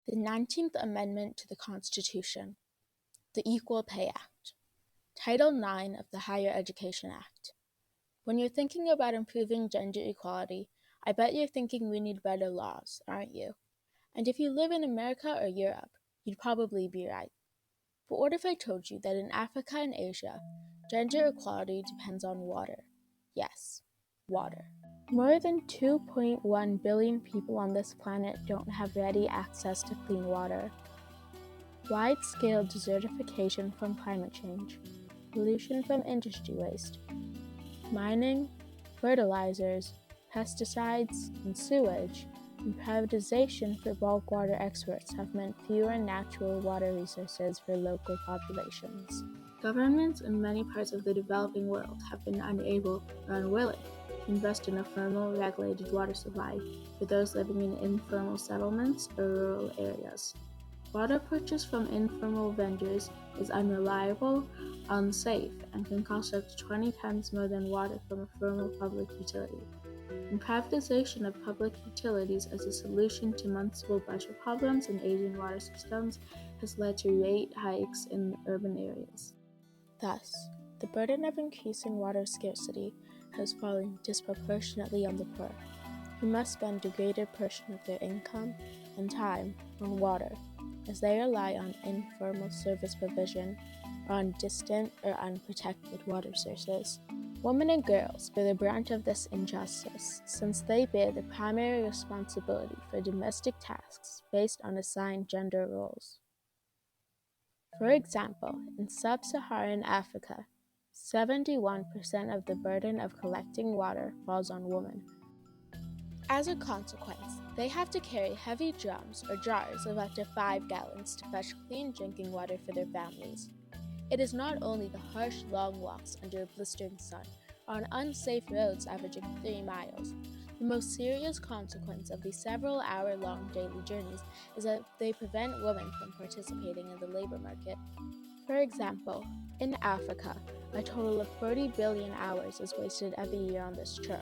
The 19th Amendment to the Constitution, the Equal Pay Act, Title IX of the Higher Education Act. When you're thinking about improving gender equality, I bet you're thinking we need better laws, aren't you? And if you live in America or Europe, you'd probably be right. But what if I told you that in Africa and Asia, gender equality depends on water? Yes, water. More than 2.1 billion people on this planet don't have ready access to clean water. Wide-scale desertification from climate change, pollution from industry waste, mining, fertilizers, pesticides, and sewage, and privatization for bulk water exports have meant fewer natural water resources for local populations. Governments in many parts of the developing world have been unable or unwilling to invest in a formal, regulated water supply for those living in informal settlements or rural areas. Water purchased from informal vendors is unreliable, unsafe, and can cost up to 20 times more than water from a formal public utility. And privatization of public utilities as a solution to municipal budget problems in aging water systems has led to rate hikes in urban areas. Thus, the burden of increasing water scarcity has fallen disproportionately on the poor, who must spend a greater portion of their income and time on water, as they rely on informal service provision or on distant or unprotected water sources. Women and girls bear the brunt of this injustice, since they bear the primary responsibility for domestic tasks based on assigned gender roles. For example, in sub-Saharan Africa, 71% of the burden of collecting water falls on women. As a consequence, they have to carry heavy drums or jars of up to 5 gallons to fetch clean drinking water for their families. It is not only the harsh, long walks under a blistering sun or on unsafe roads averaging 3 miles. The most serious consequence of these several hour-long daily journeys is that they prevent women from participating in the labor market. For example, in Africa, a total of 40 billion hours is wasted every year on this chore.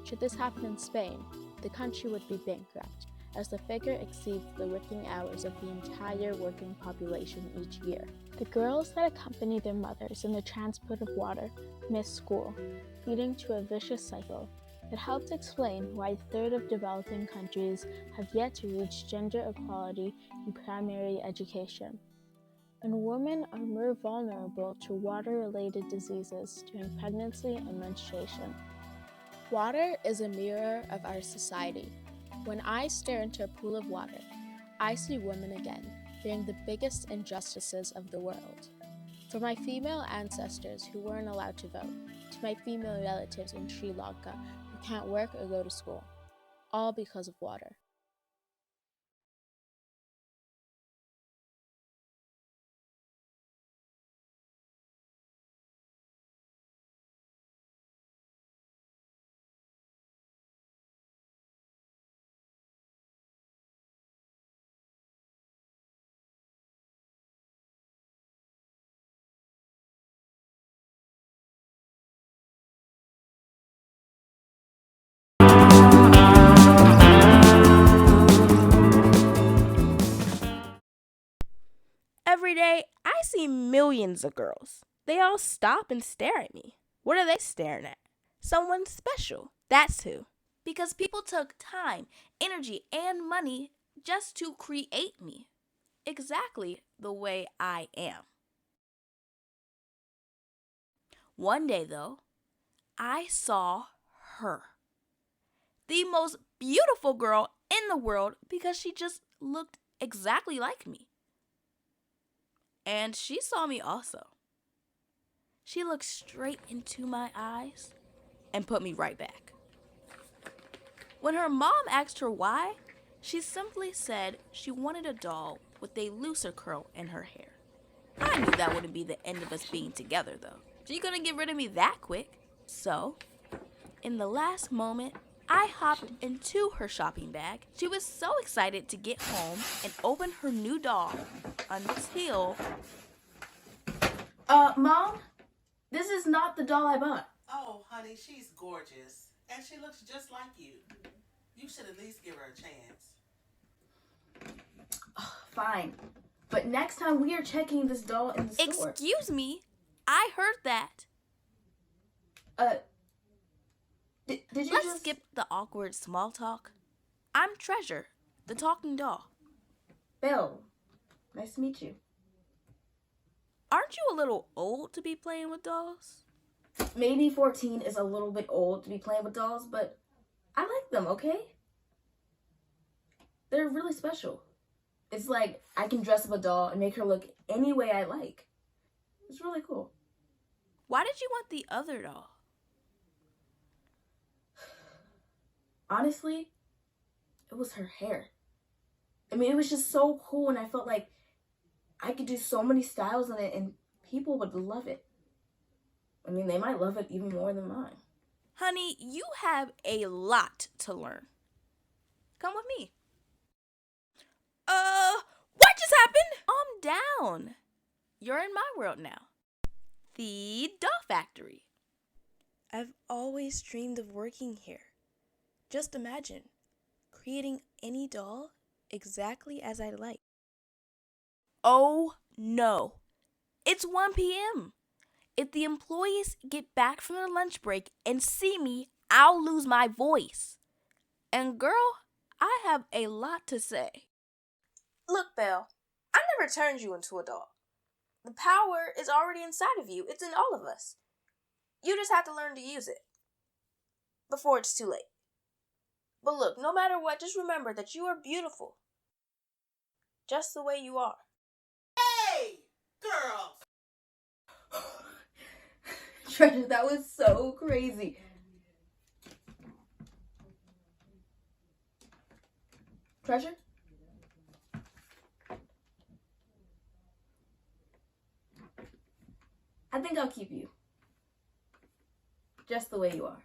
Should this happen in Spain, the country would be bankrupt, as the figure exceeds the working hours of the entire working population each year. The girls that accompany their mothers in the transport of water miss school, leading to a vicious cycle that helps explain why a third of developing countries have yet to reach gender equality in primary education. And women are more vulnerable to water-related diseases during pregnancy and menstruation. Water is a mirror of our society. When I stare into a pool of water, I see women again, bearing the biggest injustices of the world. From my female ancestors who weren't allowed to vote, to my female relatives in Sri Lanka who can't work or go to school, all because of water. Every day, I see millions of girls. They all stop and stare at me. What are they staring at? Someone special. That's who. Because people took time, energy, and money just to create me. Exactly the way I am. One day, though, I saw her. The most beautiful girl in the world because she just looked exactly like me. And she saw me also. She looked straight into my eyes and put me right back. When her mom asked her why, she simply said she wanted a doll with a looser curl in her hair. I knew that wouldn't be the end of us being together, though. She couldn't get rid of me that quick. So, in the last moment, I hopped into her shopping bag. She was so excited to get home and open her new doll until... Mom? This is not the doll I bought. Oh, honey, she's gorgeous. And she looks just like you. You should at least give her a chance. Fine. But next time we are checking this doll in the store. Excuse me? I heard that. Did you Let's skip the awkward small talk. I'm Treasure, the talking doll. Bill, nice to meet you. Aren't you a little old to be playing with dolls? Maybe 14 is a little bit old to be playing with dolls, but I like them, okay? They're really special. It's like I can dress up a doll and make her look any way I like. It's really cool. Why did you want the other doll? Honestly, it was her hair. I mean, it was just so cool, and I felt like I could do so many styles on it, and people would love it. I mean, they might love it even more than mine. Honey, you have a lot to learn. Come with me. What just happened? Calm down. You're in my world now. The doll factory. I've always dreamed of working here. Just imagine creating any doll exactly as I like. Oh no, it's 1 p.m. If the employees get back from their lunch break and see me, I'll lose my voice. And girl, I have a lot to say. Look, Belle, I never turned you into a doll. The power is already inside of you. It's in all of us. You just have to learn to use it before it's too late. But look, no matter what, just remember that you are beautiful. Just the way you are. Hey, girls! Treasure, that was so crazy. Treasure? I think I'll keep you. Just the way you are.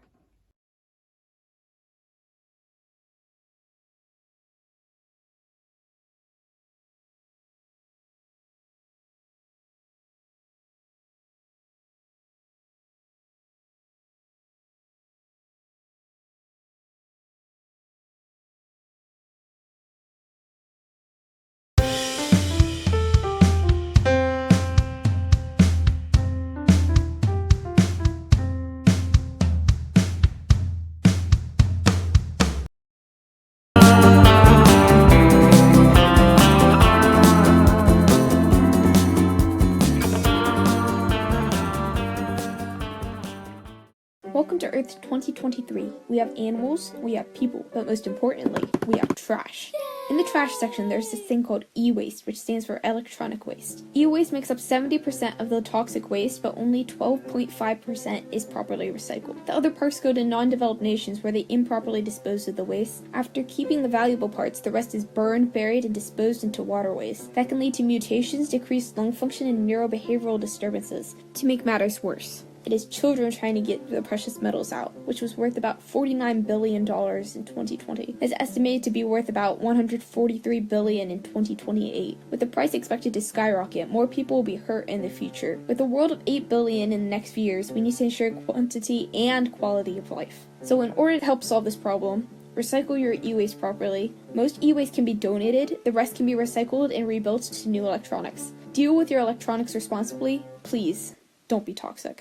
Welcome to Earth 2023. We have animals, we have people, but most importantly, we have trash. In the trash section, there's this thing called e-waste, which stands for electronic waste. E-waste makes up 70% of the toxic waste, but only 12.5% is properly recycled. The other parts go to non-developed nations where they improperly dispose of the waste. After keeping the valuable parts, the rest is burned, buried, and disposed into waterways. That can lead to mutations, decreased lung function, and neurobehavioral disturbances. To make matters worse, it is children trying to get the precious metals out, which was worth about $49 billion in 2020. It's estimated to be worth about $143 billion in 2028. With the price expected to skyrocket, more people will be hurt in the future. With a world of 8 billion in the next few years, we need to ensure quantity and quality of life. So in order to help solve this problem, recycle your e-waste properly. Most e-waste can be donated, the rest can be recycled and rebuilt to new electronics. Deal with your electronics responsibly. Please, don't be toxic.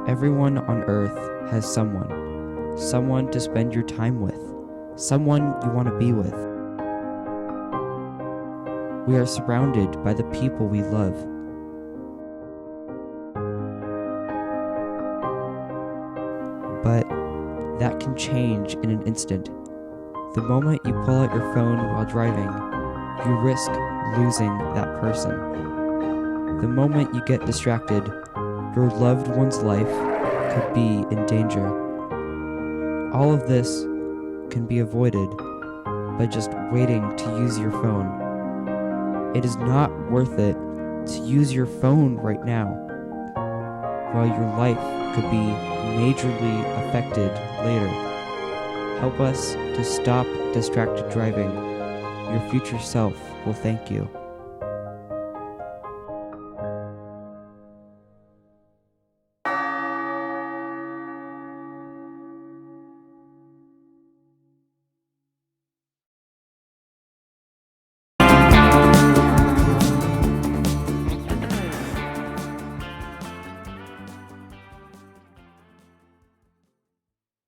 Everyone on Earth has someone to spend your time with, someone you want to be with. We are surrounded by the people we love. But that can change in an instant. The moment you pull out your phone while driving, you risk losing that person. The moment you get distracted, your loved one's life could be in danger. All of this can be avoided by just waiting to use your phone. It is not worth it to use your phone right now, while your life could be majorly affected later. Help us to stop distracted driving. Your future self will thank you.